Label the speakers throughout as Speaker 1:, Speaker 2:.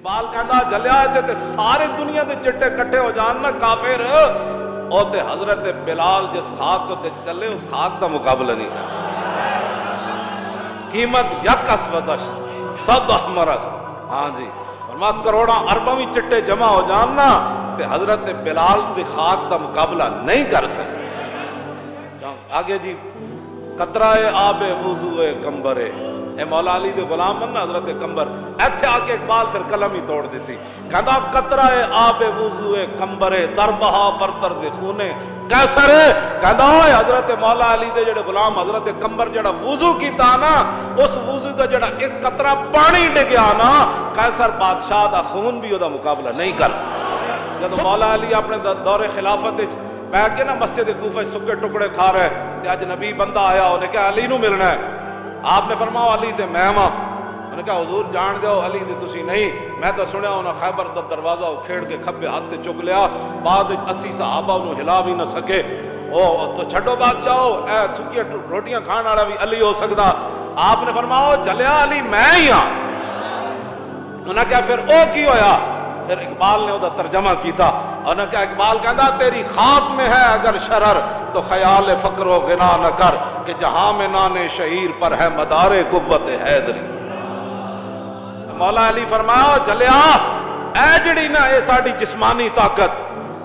Speaker 1: اقبال کہندا جلیا تے سارے دنیا دے چٹے کٹھے ہو جان نا کافر او تے حضرت بلال جس خاک تے چلے اس خاک دا مقابلہ نہیں کر قیمت یک اسودش صد احمرس ہاں جی فرما کروڑاں ارباں بھی چٹے جمع ہو جان نا تے حضرت بلال دی خاک دا مقابلہ نہیں کر سکتے آگے جی قطرہ آب وضو کمبرے اے مولا علی دے غلام من حضرت کمبر ایتھے آ کے اقبال پھر قلم ہی توڑ دیتی کہندا قطرہ آب وضو کمبرے در بہا بر طرز خونے کیسر کہندا اوے حضرت مولا علی دے جڑے غلام حضرت کمبر جڑا وضو کیتا نا اس وضو دا جڑا ایک قطرہ پانی ڈگیا نا کیسر بادشاہ دا خون بھی او دا مقابلہ نہیں کر سکتا جب مولا علی اپنے دور خلافت وچ بیٹھ کے نا مسجد کوفہ سکے ٹکڑے کھا رہے تے اج نبی بندہ آیا انہیں کہا علی نو ملنا ہے آپ نے فرمایا علی تے میں ماں انہوں نے کہا حضور جان دیو علی تے تسی نہیں میں تو سنیا انہاں خیبر دا دروازہ کھیڑ کے کھبے ہاتھ تے چک لیا بعد 80 صحابہ انہوں ہلا بھی نہ سکے او تو چھڈو بادشاہو اے سکی روٹیاں کھان والا بھی علی ہو سکدا آپ نے فرمایا چلیا علی میں ہی ہاں انہوں نے کہا پھر او کی ہویا پھر اقبال نے وہ ترجمہ کیتا اور نے کہا اقبال کہندا تیری خواب میں ہے اگر شرر تو خیال فقر و غنا نہ کر کہ جہاں میں نان شہیر پر ہے مدار قوت حیدری مولا علی فرمایا چلیا اے جڑی نا اے ساڈی جسمانی طاقت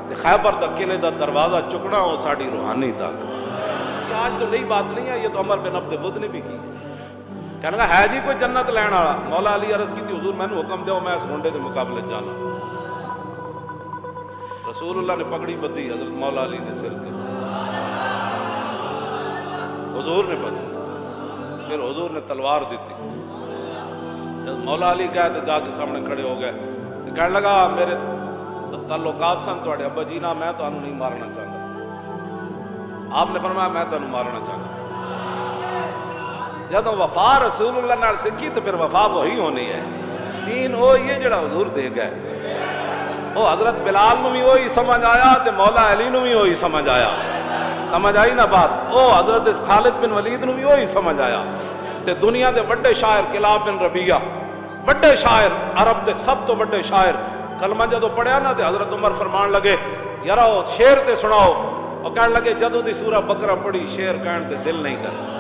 Speaker 1: تے خیبر دا قلعے دا دروازہ چکنا وہ ساڈی روحانی طاقت یہ آج تو نئی بات نہیں ہے یہ تو عمر بن عبد ود نے بھی کی کہنے لگا ہے جی کوئی جنت لین والا مولا علی عرض کی تھی حضور میں نے حکم دیو میں اس منڈے کے مقابلے جانا رسول اللہ نے پگڑی بدھی حضرت مولا علی نے سر تے حضور نے بدھی پھر حضور نے تلوار دیتی جب مولا علی گئے تو جا کے سامنے کھڑے ہو گئے تو کہنے لگا میرے تعلقات سن تواڈے ابا جی نا میں تانوں نہیں مارنا چاہتا آپ نے فرمایا میں تانوں مارنا چاہتا جب وفا رسول اللہ نال سکھی تو پھر وفا وہی ہونی ہے دین وہ یہ جڑا حضور دے گئے وہ حضرت بلال نو بھی وہی سمجھ آیا تے مولا علی نو بھی وہی سمجھ آیا سمجھ آئی نا بات وہ حضرت خالد بن ولید نو بھی وہی سمجھ آیا تے دنیا دے وڈے شاعر کلاب بن ربیعہ وڈے شاعر عرب دے سب تو وڈے شاعر کلمہ جدو پڑھیا نا تے حضرت عمر فرمان لگے یارا شعر تے سناؤ اور کہنے لگے جدو دی سورہ بقرہ پڑھی شعر کہن تے دل نہیں کر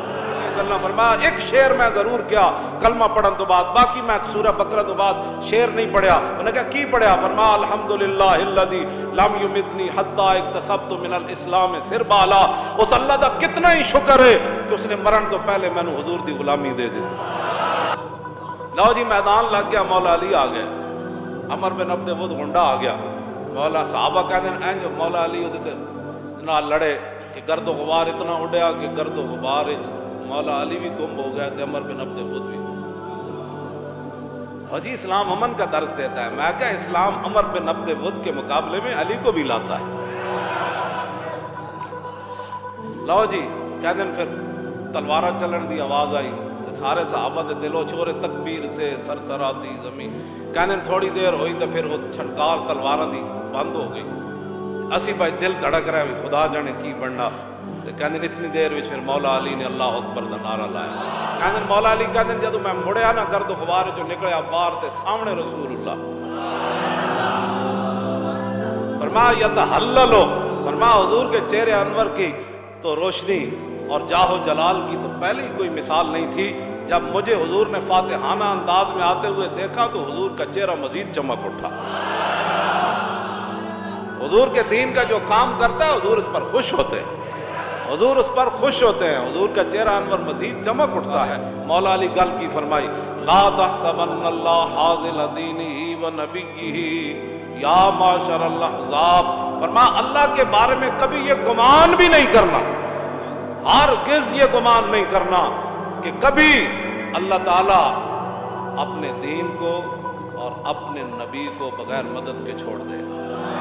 Speaker 1: فرمایا ایک شعر میں ضرور کیا کلمہ پڑھن تو بعد باقی میں سورہ بقرہ تو بعد شعر نہیں پڑھیا انہوں نے کہا کی پڑھیا فرمایا الحمدللہ الذی لم یمتنی حتی اکتسبت من الاسلام سربالا اس اللہ دا کتنا ہی شکر ہے کہ اس نے مرن تو پہلے میں نے حضور دی غلامی دے دی لو جی میدان لگ گیا مولا علی آ گئے عمر بن عبد ود گنڈا آ گیا مولا صحابہ کہتے ہیں جو مولا علی نال لڑے کہ گرد و غبار اتنا اڑیا کہ گرد و غبار مولا علی بھی گم ہو گئے تھے عمر بن عبد ود بھی گم اور جی اسلام امن کا درس دیتا ہے میں کہا اسلام عمر بن عبد ود کے مقابلے میں علی کو بھی لاتا ہے لو جی کہتے ہیں پھر تلوارہ چلن دی آواز آئی تو سارے صحابہ دے دلو چھوڑے تکبیر سے تھر تھر آتی زمین کہتے ہیں تھوڑی دیر ہوئی تو پھر وہ چھنکار تلوارہ دی بند ہو گئی اسی بھائی دل دھڑک رہا ہے خدا جانے کی بننا کہتے ہیں اتنی دیر میں پھر مولا علی نے اللہ اکبر دا نعرہ لایا کہتے ہیں مولا علی کہتے ہیں جدو میں مڑیا نہ گرد و غبار جو نکلیا باہر تے سامنے رسول اللہ فرمایا یتحللو فرمایا حضور کے چہرے انور کی تو روشنی اور جاہ و جلال کی تو پہلے کوئی مثال نہیں تھی جب مجھے حضور نے فاتحانہ انداز میں آتے ہوئے دیکھا تو حضور کا چہرہ مزید چمک اٹھا حضور کے دین کا جو کام کرتا ہے حضور اس پر خوش ہوتے ہیں حضور اس پر خوش ہوتے ہیں حضور کا چہرہ انور مزید چمک اٹھتا ہے مولا علی گل کی فرمائی لا تحسبن اللہ حاضل دینہ و نبیہ یا معاشر الاحزاب فرمایا اللہ کے بارے میں کبھی یہ گمان بھی نہیں کرنا ہرگز یہ گمان نہیں کرنا کہ کبھی اللہ تعالیٰ اپنے دین کو اور اپنے نبی کو بغیر مدد کے چھوڑ دے گا